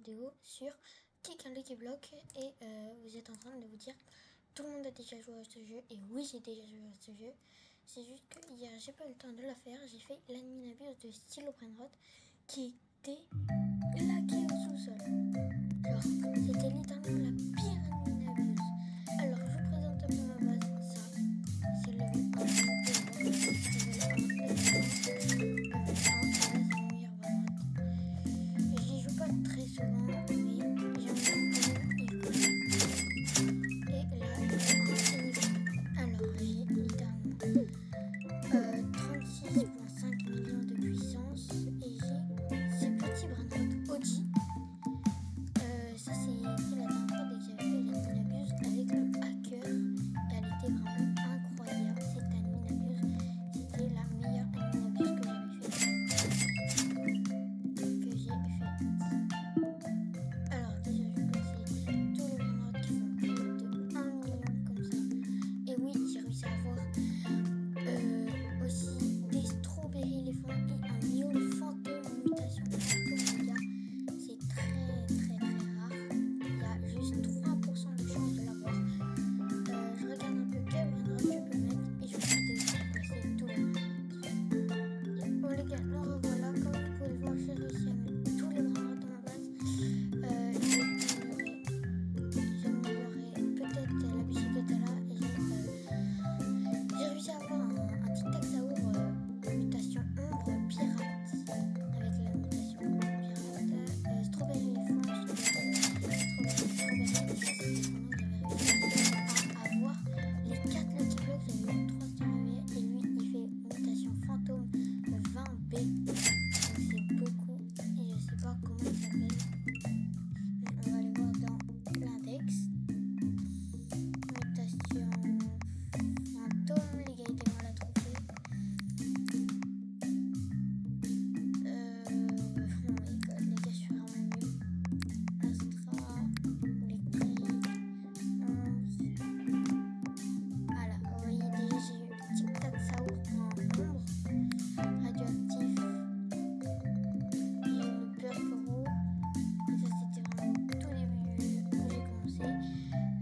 vidéo sur Kick un Lucky Block et vous êtes en train de vous dire tout le monde a déjà joué à ce jeu et oui j'ai déjà joué à ce jeu. C'est juste que hier j'ai pas eu le temps de la faire, j'ai fait l'animinabuse de Stylo Brainrot qui était laquée au sous-sol. Genre c'était littéralement la pire animinabuse. Alors je vous présente un peu ma base, ça c'est le level 1, level 1, c'est mon meilleur Brainrot. J'y joue pas très souvent, mais j'aime bien quand même y jouer. Et là, je vais en niveau. Alors, j'ai littéralement 36,5 millions de puissance et j'ai ces petits Brainrot OG. Ça, c'était la dernière fois dès que j'avais fait l'animinabuse avec le hacker. Elle était vraiment incroyable, cette animinabuse. C'était la meilleure animinabuse que j'avais faite. Alors déjà je vais passer tous les Brainrot qui font plus de 1 million comme ça. Et oui, j'ai réussi à avoir aussi des strawberry éléphants et un miaule fantôme mutation fantôme les gars. C'est très rare. Il y a juste 3% de chance de l'avoir. Je regarde un peu quel Brainrot je peux mettre et je vais tenter de placer tous les Brainrot. Bon les gars, nous revoilà. Comme vous pouvez le voir, j'ai réussi à mettre tous les Brainrot dans ma base. J'améliorerai peut-être la bicyclette là et j'ai réussi à avoir un tic-tac-saour mutation ombre pirate avec la mutation ombre pirate strawberry éléphant, strawberry, ça c'était pendant que j'avais réussi à avoir les 4 Lucky Blocks, j'avais eu 3 strawberry et lui il fait mutation fantôme 20B, donc c'est beaucoup et je sais pas comment il s'appelle. On va aller voir dans l'index. Mutation fantôme, les gars, aidez-moi à la trouver. Oh my god, les gars, je suis vraiment nul. Astra, électrique, 11. Voilà, vous voyez déjà, j'ai eu le tic-tac-saour en ombre, radioactif. J'ai eu le Purpero. Et ça c'était vraiment au tout début du jeu où j'ai commencé.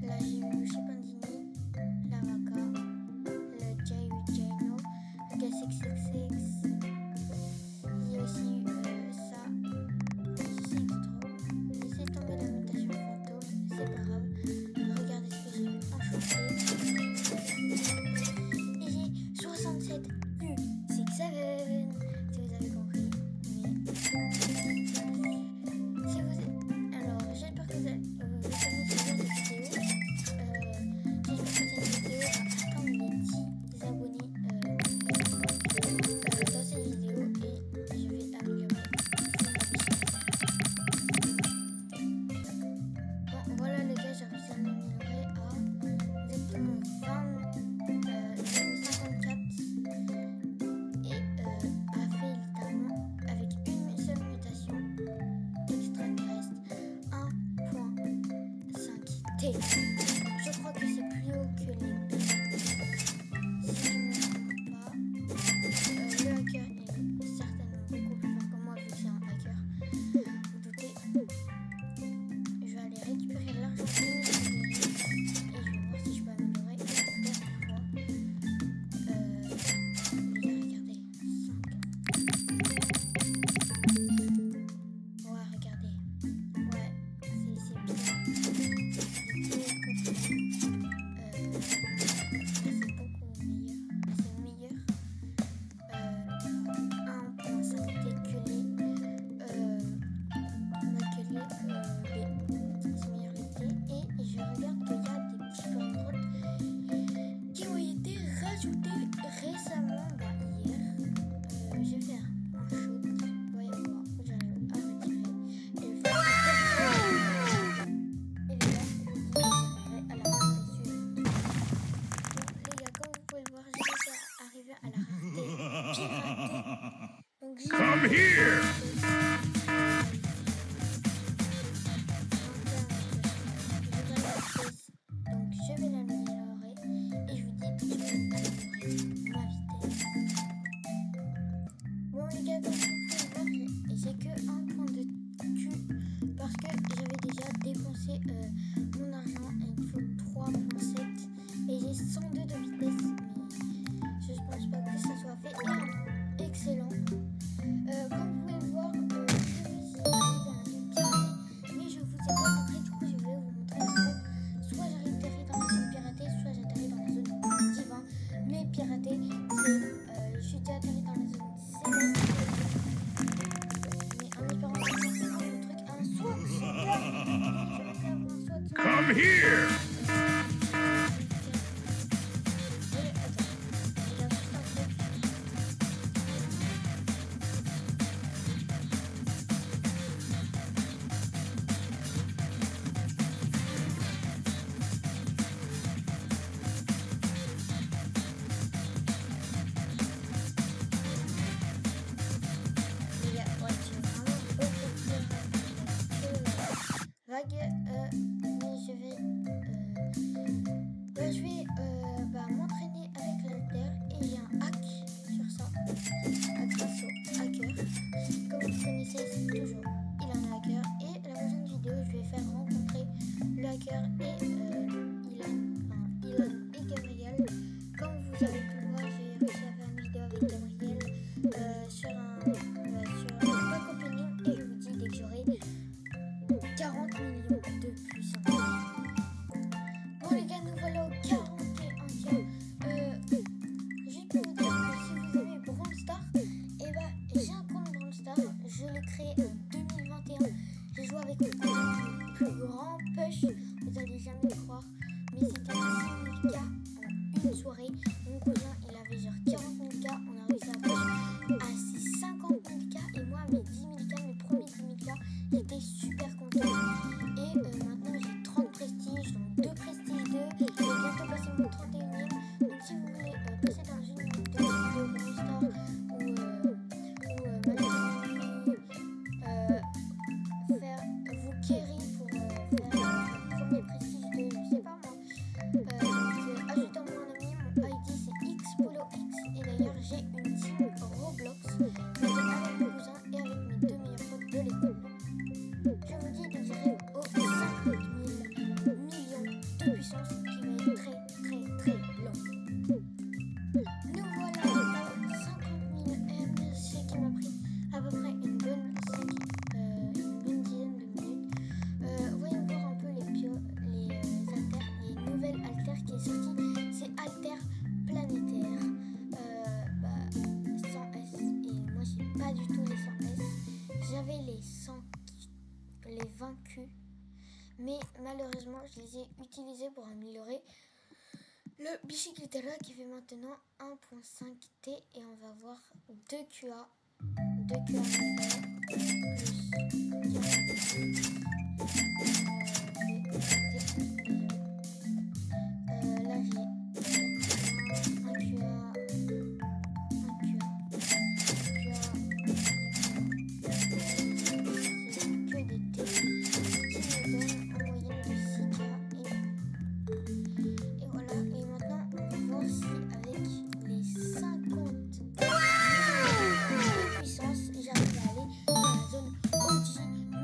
Là j'ai eu le Chipandini, la Vaca, le Jaino, le Gas666. J'ai aussi eu ça. C'est trop. Laissez tomber la mutation fantôme, c'est pas grave. Regardez ce que j'ai eu enchanté. Et j'ai 67 U67 si vous avez compris. Mais si vous êtes... Alors, j'espère que vous allez aimer ce genre de vidéo. J'espère que cette vidéo va atteindre les 10 abonnés dans cette vidéo et je vais améliorer ma bicyclette. Bon, voilà les gars, j'ai réussi à m'améliorer à exactement 20,54 et a fait littéralement avec une seule mutation extraterrestre 1.5T. Je crois que c'est plus haut que les B. Si je ne me trompe pas, le hacker est certainement beaucoup plus fort que moi vu que c'est un hacker. Vous doutez. Je vais aller récupérer l'argent de mes strawberry et je vais voir si je peux améliorer la dernière fois. Les gars, regardez. 5. Ouais, regardez. Ouais, c'est bien. C'est beaucoup plus Come here! Vague, mais je vais m'entraîner avec l'alter et j'ai un hack sur ça grâce au hacker. Comme vous connaissez toujours, il a un hacker et la prochaine vidéo je vais faire rencontrer le hacker et Ilan et Gabriel. Comme vous avez pu le voir, j'ai réussi à faire une vidéo avec Gabriel sur un pack opening et je vous dis dès que j'aurai 40 millions de puissance. Bon les gars, nous voilà au 41e. Juste pour vous dire que si vous aimez Brawl Stars, j'ai un compte Brawl Stars, je l'ai créé en 2021. J'ai joué avec mon cousin le plus grand push, vous allez jamais le croire, mais c'était 6 000 k en une soirée. Mon cousin il avait genre 40 000 k, on a réussi à push à ses 50 000 k et moi mes 10 000 k, mes premiers 10 000 k, j'étais super content. Et maintenant j'ai 30 prestiges, donc 2 prestiges 2, je vais bientôt passer mon 31e. Donc si vous voulez passer dans une vidéo Brawl Stars ou faire vous carry pour faire le premier prestige 2, je sais pas moi. Ajoutez-moi un ami, mon ID c'est XPoloX et d'ailleurs j'ai une team Roblox avec mon cousin et avec mes 2 meilleurs potes de l'école. Je vous dis de j'arrive aux 50 000 millions de puissance qui va être très très très long. Nous voilà aux 50 000 M, ce qui m'a pris à peu près une bonne dizaine de minutes. Voyons voir un peu les nouvelles alters qui est sortie. C'est Alter Planétaire 100 S et moi j'ai pas du tout les 100 S. J'avais les 20 Q, mais malheureusement je les ai utilisés pour améliorer le Bichicletera qui fait maintenant 1.5 T et on va voir 2 QA plus là j'ai un QA, que des T qui me donnent en moyenne de 6K et voilà. Et maintenant on va voir si avec les 50 de puissance j'arrive à aller dans la zone OG,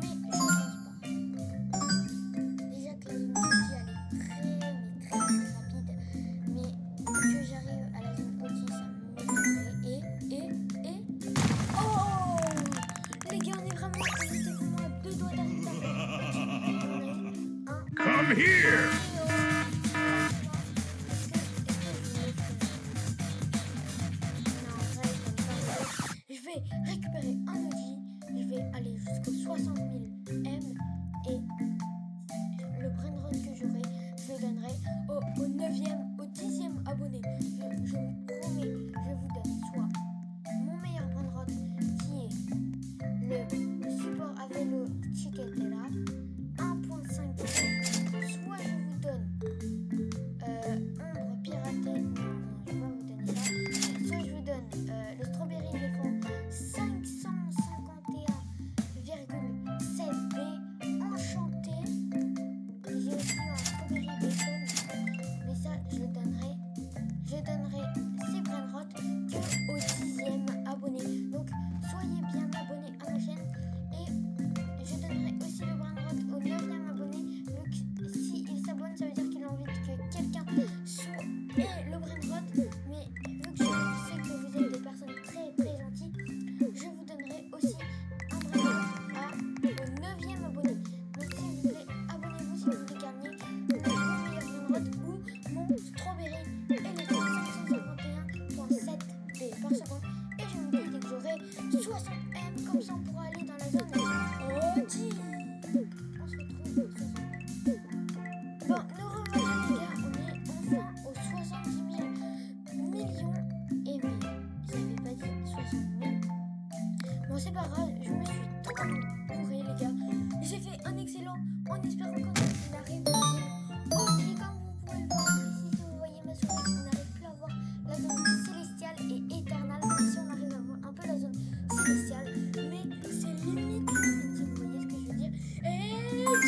mais je ne pense pas. Déjà que la zone OG elle est très rapide, mais que j'arrive à la zone OG ça m'étonnerait. Et oh les gars, on était vraiment à 2 doigts d'arriver à Come here! Je vais récupérer un OG, je vais aller jusqu'aux 60 000 M et le brainrot que j'aurai, je le donnerai au 9e, au 10e abonné. Je vous promets, je vous donne soit mon meilleur brainrot qui est le support à vélo Chiquetera 1.5 T, soit je vous donne ombre piratée, non, je vais pas vous donner ça, soit je vous donne le strawberry éléphant 551,7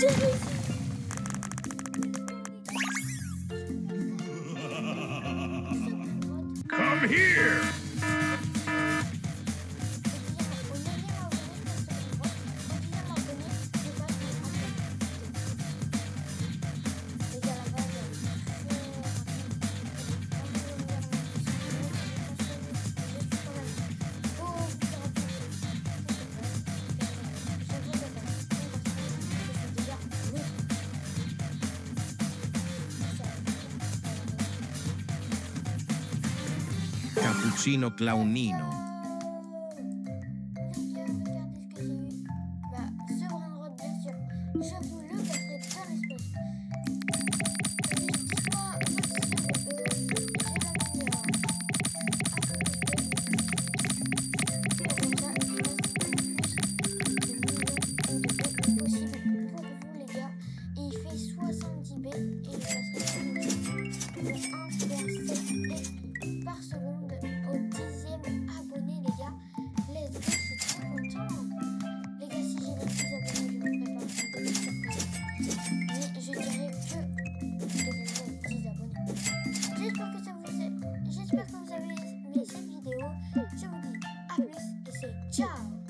J'ai réussi. Come here! Cappuccino Clownino. Regardez ce que j'ai eu. Bah, ce Brainrot, bien sûr. Je vous le cache